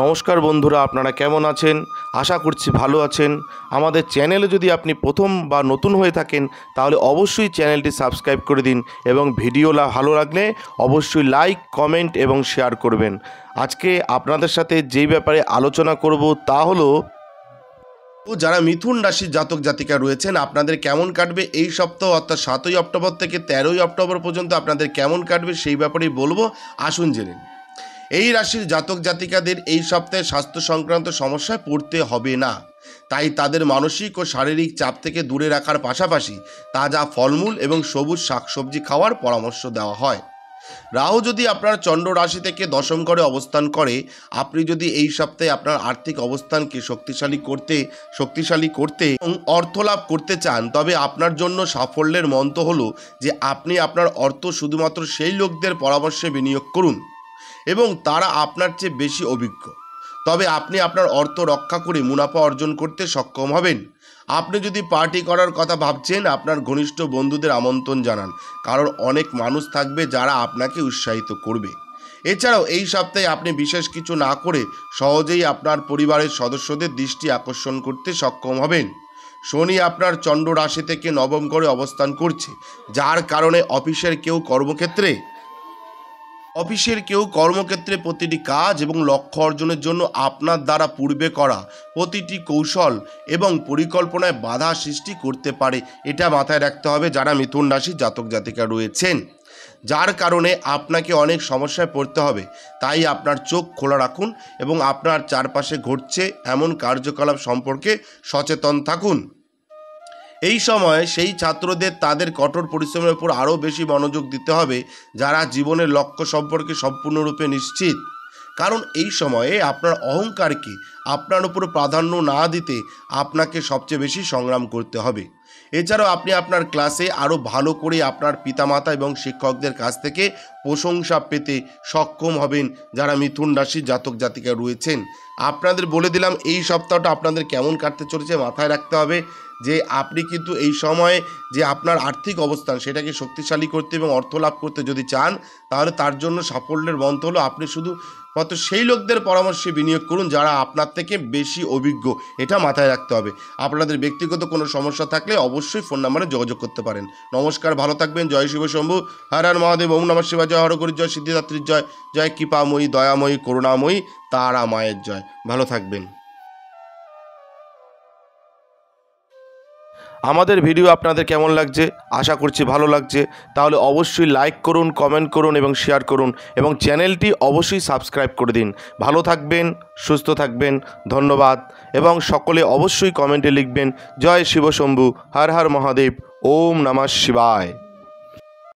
নমস্কার বন্ধুরা, আপনারা কেমন আছেন? আশা করছি ভালো আছেন। আমাদের চ্যানেলে যদি আপনি প্রথম বা নতুন হয়ে থাকেন তাহলে অবশ্যই চ্যানেলটি সাবস্ক্রাইব করে দিন এবং ভিডিও ভালো লাগলে অবশ্যই লাইক, কমেন্ট এবং শেয়ার করবেন। আজকে আপনাদের সাথে যেই ব্যাপারে আলোচনা করব তা হলো যারা মিথুন রাশির জাতক জাতিকা রয়েছেন আপনাদের কেমন কাটবে এই সপ্তাহ, অর্থাৎ 7ই অক্টোবর থেকে 13ই অক্টোবর পর্যন্ত আপনাদের কেমন কাটবে সেই ব্যাপারেই বলবো। আসুন জেনে নিন। এই রাশির জাতক জাতিকাদের এই সপ্তাহে স্বাস্থ্য সংক্রান্ত সমস্যায় পড়তে হবে না, তাই তাদের মানসিক ও শারীরিক চাপ থেকে দূরে রাখার পাশাপাশি তাজা ফলমূল এবং সবুজ শাকসবজি খাওয়ার পরামর্শ দেওয়া হয়। রাহু যদি আপনার চন্দ্র রাশি থেকে দশম ঘরে অবস্থান করে, আপনি যদি এই সপ্তাহে আপনার আর্থিক অবস্থানকে শক্তিশালী করতে এবং অর্থ লাভ করতে চান, তবে আপনার জন্য সাফল্যের মন্ত্র হলো যে আপনি আপনার অর্থ শুধুমাত্র সেই লোকদের পরামর্শে বিনিয়োগ করুন এবং তারা আপনার চেয়ে বেশি অভিজ্ঞ। তবে আপনি আপনার অর্থ রক্ষা করে মুনাফা অর্জন করতে সক্ষম হবেন। আপনি যদি পার্টি করার কথা ভাবছেন, আপনার ঘনিষ্ঠ বন্ধুদের আমন্ত্রণ জানান, কারণ অনেক মানুষ থাকবে যারা আপনাকে উৎসাহিত করবে। এছাড়াও এই সপ্তাহে আপনি বিশেষ কিছু না করে সহজেই আপনার পরিবারের সদস্যদের দৃষ্টি আকর্ষণ করতে সক্ষম হবেন। শনি আপনার চন্দ্র রাশি থেকে নবম ঘরে অবস্থান করছে, যার কারণে অফিসের কেউ কর্মক্ষেত্রে প্রতিটি কাজ এবং লক্ষ্য অর্জনের জন্য আপনার দ্বারা পূর্বে করা প্রতিটি কৌশল এবং পরিকল্পনায় বাধা সৃষ্টি করতে পারে। এটা মাথায় রাখতে হবে যারা মিথুন রাশির জাতক জাতিকা রয়েছেন, যার কারণে আপনাকে অনেক সমস্যায় পড়তে হবে। তাই আপনার চোখ খোলা রাখুন এবং আপনার চারপাশে ঘটছে এমন কার্যকলাপ সম্পর্কে সচেতন থাকুন। এই সময় সেই ছাত্রদের তাদের কঠোর পরিশ্রমের উপর আরও বেশি মনোযোগ দিতে হবে যারা জীবনের লক্ষ্য সম্পর্কে সম্পূর্ণরূপে নিশ্চিত, কারণ এই সময়ে আপনার অহংকারকে আপনার উপর প্রাধান্য না দিতে আপনাকে সবচেয়ে বেশি সংগ্রাম করতে হবে। এছাড়াও আপনি আপনার ক্লাসে আরও ভালো করে আপনার পিতামাতা এবং শিক্ষকদের কাছ থেকে প্রশংসা পেতে সক্ষম হবেন যারা মিথুন রাশির জাতক জাতিকা রয়েছেন। আপনাদের বলে দিলাম এই সপ্তাহটা আপনাদের কেমন কাটতে চলেছে। মাথায় রাখতে হবে যে আপনি কিন্তু এই সময়ে যে আপনার আর্থিক অবস্থান সেটাকে শক্তিশালী করতে এবং অর্থ লাভ করতে যদি চান, তাহলে তার জন্য সাফল্যের মন্ত্র হলো আপনি শুধুমাত্র সেই লোকদের পরামর্শে বিনিয়োগ করুন যারা আপনার থেকে বেশি অভিজ্ঞ। এটা মাথায় রাখতে হবে। আপনাদের ব্যক্তিগত কোনো সমস্যা থাকলে অবশ্যই ফোন নাম্বারে যোগাযোগ করতে পারেন। নমস্কার, ভালো থাকবেন। জয় শিব শম্ভু, হর হর মহাদেব, ওম নমঃ শিবায়, জয় হরগরি, জয় সিদ্ধিদাত্রীর জয়, জয় কৃপাময়ী, দয়াময়ী, করুণাময়ী তারা মায়ের জয়। ভালো থাকবেন। আমাদের ভিডিও আপনাদের কেমন লাগছে? আশা করছি ভালো লাগছে। তাহলে অবশ্যই লাইক করুন, কমেন্ট করুন এবং শেয়ার করুন এবং চ্যানেলটি অবশ্যই সাবস্ক্রাইব করে দিন। ভালো থাকবেন, সুস্থ থাকবেন, ধন্যবাদ। এবং সকলে অবশ্যই কমেন্টে লিখবেন জয় শিব শম্ভু, হর হর মহাদেব, ওম নমঃ শিবায়।